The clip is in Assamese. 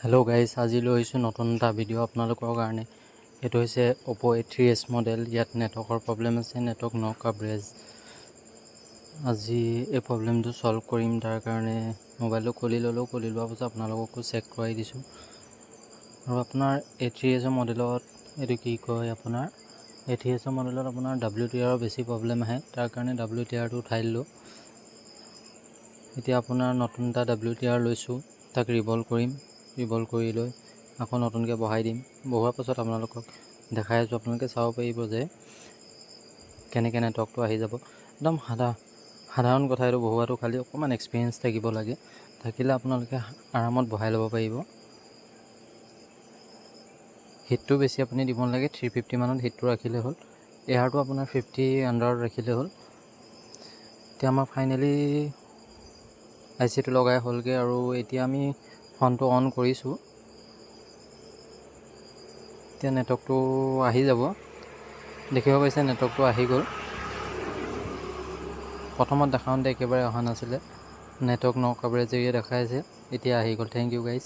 হেল্ল' গাইজ, আজি লৈ আহিছোঁ নতুন এটা ভিডিঅ' আপোনালোকৰ কাৰণে। এইটো হৈছে অ'প' A3s মডেল। ইয়াত নেটৱৰ্কৰ প্ৰব্লেম আছে, নেটৱৰ্ক ন কাভাৰেজ। আজি এই প্ৰব্লেমটো ছল্ভ কৰিম। তাৰ কাৰণে মোবাইলটো খুলি ল'লোঁ। খুলি লোৱাৰ পাছত আপোনালোককো চেক কৰাই দিছোঁ। আৰু আপোনাৰ A3s মডেলত এইটো কি কয়, আপোনাৰ A3s মডেলত আপোনাৰ WTR বেছি প্ৰব্লেম আহে। তাৰ কাৰণে WTRটো উঠাই দিলোঁ। এতিয়া আপোনাৰ নতুন এটা WTR লৈছোঁ, তাক ৰিভল্ভ কৰিম। ৰিভল্ভ কৰি লৈ আকৌ নতুনকৈ বহাই দিম। বহোৱাৰ পাছত আপোনালোকক দেখাই আছোঁ। আপোনালোকে চাব পাৰিব যে কেনেকৈ নেটৱৰ্কটো আহি যাব। একদম সাধাৰণ কথা এইটো বহোৱাটো, খালি অকণমান এক্সপিৰিয়েঞ্চ থাকিব লাগে। থাকিলে আপোনালোকে আৰামত বহাই ল'ব পাৰিব। হিটটো বেছি আপুনি দিব নালাগে। 350 মানত হিটটো ৰাখিলে হ'ল। এয়াৰটো আপোনাৰ 50 আণ্ডাৰত ৰাখিলে হ'ল। এতিয়া আমাৰ ফাইনেলি IC টো লগাই হ'লগৈ। আৰু এতিয়া আমি ফোনটো অন কৰিছোঁ। এতিয়া নেটৱৰ্কটো আহি যাব। দেখিব পাইছে নেটৱৰ্কটো আহি গ'ল। প্ৰথমত দেখাওঁতে একেবাৰে অহা নাছিলে, নেটৱৰ্ক ন কাভাৰেজ দেখাইছে। এতিয়া আহি গ'ল। Thank you guys.